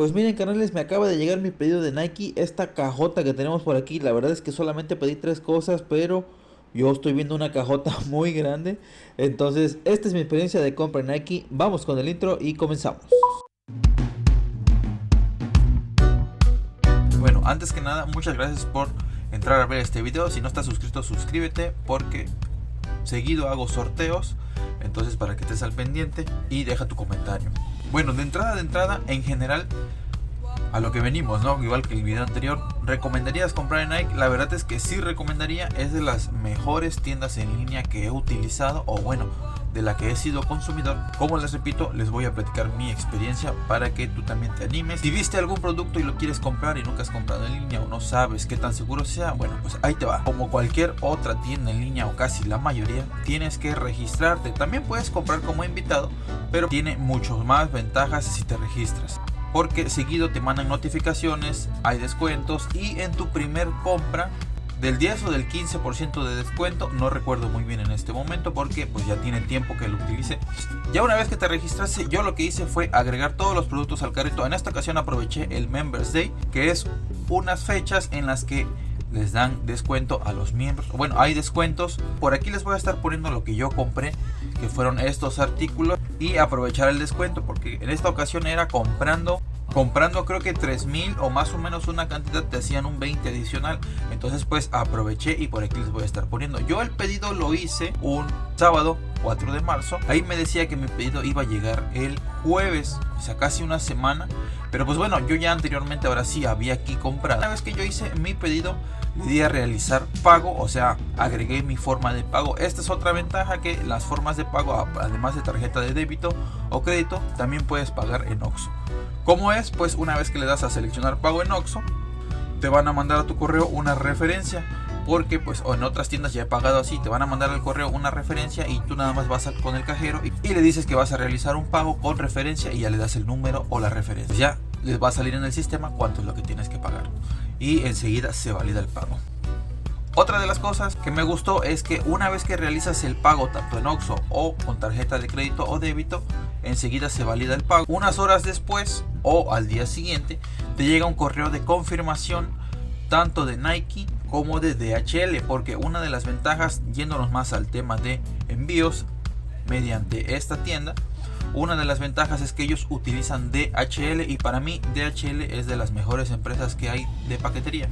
Pues miren, carnales, me acaba de llegar mi pedido de Nike, esta cajota que tenemos por aquí. La verdad es que solamente pedí tres cosas, pero yo estoy viendo una cajota muy grande. Entonces, esta es mi experiencia de compra en Nike. Vamos con el intro y comenzamos. Bueno, antes que nada, muchas gracias por entrar a ver este video. Si no estás suscrito, suscríbete porque seguido hago sorteos. Entonces, para que estés al pendiente y deja tu comentario. Bueno, de entrada, en general, a lo que venimos, ¿no? Igual que el video anterior, ¿recomendarías comprar en Nike? La verdad es que sí recomendaría, es de las mejores tiendas en línea que he utilizado, o bueno, de la que he sido consumidor. Como les repito, les voy a platicar mi experiencia para que tú también te animes. Si viste algún producto y lo quieres comprar y nunca has comprado en línea o no sabes qué tan seguro sea, bueno, pues ahí te va. Como cualquier otra tienda en línea o casi la mayoría, tienes que registrarte. También puedes comprar como invitado, pero tiene muchas más ventajas si te registras, porque seguido te mandan notificaciones, hay descuentos y en tu primer compra del 10 o del 15% de descuento, no recuerdo muy bien en este momento porque pues ya tiene tiempo que lo utilicé. Ya una vez que te registraste, yo lo que hice fue agregar todos los productos al carrito. En esta ocasión aproveché el Members Day, que es unas fechas en las que les dan descuento a los miembros. Bueno, hay descuentos. Por aquí les voy a estar poniendo lo que yo compré, que fueron estos artículos, y aprovechar el descuento porque en esta ocasión era comprando creo que 3000 o más o menos una cantidad, te hacían un 20 adicional. Entonces pues aproveché y por aquí les voy a estar poniendo. Yo el pedido lo hice un sábado 4 de marzo. Ahí me decía que mi pedido iba a llegar el jueves, o sea casi una semana. Pero pues bueno, yo ya anteriormente ahora sí había aquí comprado. Una vez que yo hice mi pedido, le di a realizar pago, o sea agregué mi forma de pago. Esta es otra ventaja, que las formas de pago, además de tarjeta de débito o crédito, también puedes pagar en Oxxo. ¿Cómo es? Pues una vez que le das a seleccionar pago en Oxxo, te van a mandar a tu correo una referencia, porque pues o en otras tiendas ya he pagado así, te van a mandar al correo una referencia y tú nada más vas con el cajero y le dices que vas a realizar un pago con referencia y ya le das el número o la referencia. Ya les va a salir en el sistema cuánto es lo que tienes que pagar y enseguida se valida el pago. Otra de las cosas que me gustó es que una vez que realizas el pago tanto en Oxxo o con tarjeta de crédito o débito, enseguida se valida el pago. Unas horas después o al día siguiente te llega un correo de confirmación tanto de Nike como de DHL, porque una de las ventajas, yéndonos más al tema de envíos mediante esta tienda, una de las ventajas es que ellos utilizan DHL y para mí DHL es de las mejores empresas que hay de paquetería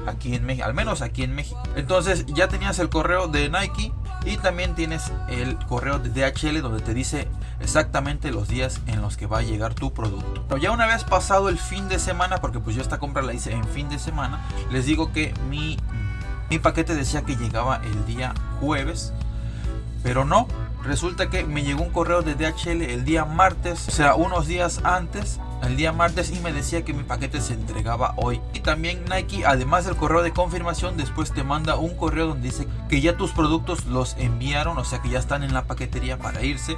aquí en México, al menos aquí en México. Entonces ya tenías el correo de Nike y también tienes el correo de DHL donde te dice exactamente los días en los que va a llegar tu producto. Pero ya una vez pasado el fin de semana, porque pues yo esta compra la hice en fin de semana, les digo que mi paquete decía que llegaba el día jueves, pero no. Resulta que me llegó un correo de DHL el día martes, o sea unos días antes, el día martes, y me decía que mi paquete se entregaba hoy. Y también Nike, además del correo de confirmación, después te manda un correo donde dice que ya tus productos los enviaron, o sea que ya están en la paquetería para irse.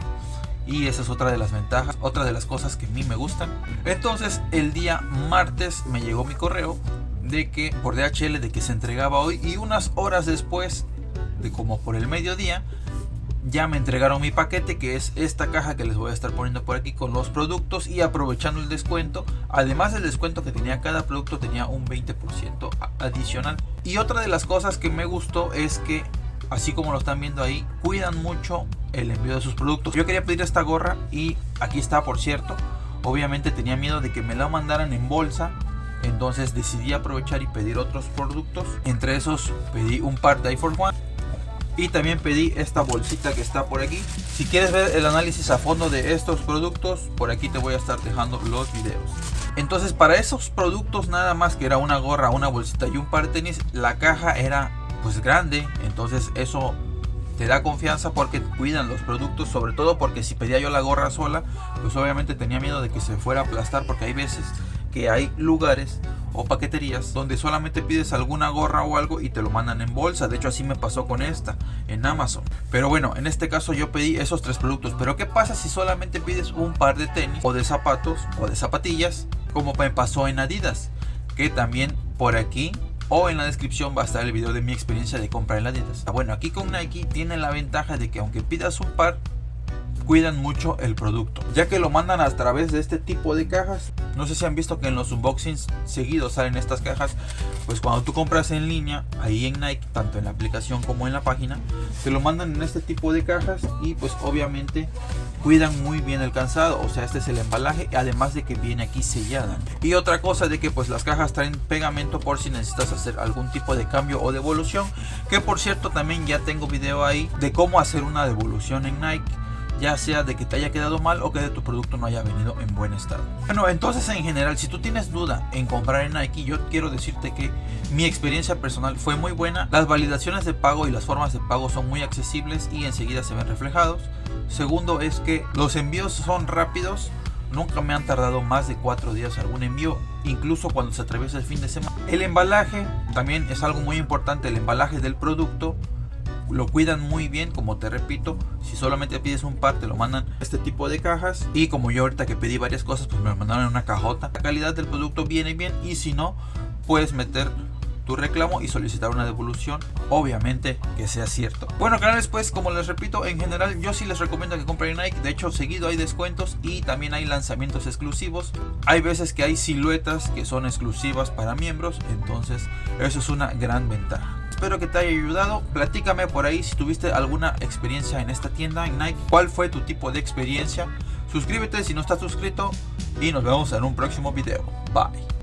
Y esa es otra de las ventajas, otra de las cosas que a mí me gustan. Entonces el día martes me llegó mi correo de que por DHL de que se entregaba hoy, y unas horas después, de como por el mediodía, ya me entregaron mi paquete, que es esta caja que les voy a estar poniendo por aquí con los productos. Y aprovechando el descuento, además del descuento que tenía cada producto, tenía un 20% adicional. Y otra de las cosas que me gustó es que, así como lo están viendo ahí, cuidan mucho el envío de sus productos. Yo quería pedir esta gorra y aquí está, por cierto. Obviamente tenía miedo de que me la mandaran en bolsa, entonces decidí aprovechar y pedir otros productos. Entre esos pedí un par de Air Force One y también pedí esta bolsita que está por aquí. Si quieres ver el análisis a fondo de estos productos, por aquí te voy a estar dejando los videos. Entonces para esos productos nada más, que era una gorra, una bolsita y un par de tenis, la caja era pues grande, entonces eso te da confianza porque cuidan los productos. Sobre todo porque si pedía yo la gorra sola, pues obviamente tenía miedo de que se fuera a aplastar, porque hay veces que hay lugares o paqueterías donde solamente pides alguna gorra o algo y te lo mandan en bolsa. De hecho así me pasó con esta en Amazon. Pero bueno, en este caso yo pedí esos tres productos. Pero ¿qué pasa si solamente pides un par de tenis o de zapatos o de zapatillas, como me pasó en Adidas? Que también por aquí o en la descripción va a estar el video de mi experiencia de compra en Adidas. Bueno, aquí con Nike tiene la ventaja de que aunque pidas un par, cuidan mucho el producto, ya que lo mandan a través de este tipo de cajas. No sé si han visto que en los unboxings seguidos salen estas cajas. Pues cuando tú compras en línea, ahí en Nike, tanto en la aplicación como en la página, te lo mandan en este tipo de cajas y pues obviamente cuidan muy bien el calzado. O sea, este es el embalaje, además de que viene aquí sellada. Y otra cosa de que pues las cajas traen pegamento por si necesitas hacer algún tipo de cambio o devolución, que por cierto también ya tengo video ahí de cómo hacer una devolución en Nike, ya sea de que te haya quedado mal o que de tu producto no haya venido en buen estado. Bueno, entonces en general, si tú tienes duda en comprar en Nike, yo quiero decirte que mi experiencia personal fue muy buena. Las validaciones de pago y las formas de pago son muy accesibles y enseguida se ven reflejados. Segundo es que los envíos son rápidos. Nunca me han tardado más de 4 días algún envío, incluso cuando se atraviesa el fin de semana. El embalaje también es algo muy importante. El embalaje del producto lo cuidan muy bien, como te repito. Si solamente pides un par, te lo mandan este tipo de cajas. Y como yo ahorita que pedí varias cosas, pues me lo mandaron en una cajota. La calidad del producto viene bien, y si no, puedes meter tu reclamo y solicitar una devolución, obviamente que sea cierto. Bueno, canales, pues como les repito, en general yo sí les recomiendo que compren Nike. De hecho, seguido hay descuentos y también hay lanzamientos exclusivos. Hay veces que hay siluetas que son exclusivas para miembros, entonces eso es una gran ventaja. Espero que te haya ayudado. Platícame por ahí si tuviste alguna experiencia en esta tienda en Nike. ¿Cuál fue tu tipo de experiencia? Suscríbete si no estás suscrito y nos vemos en un próximo video. Bye.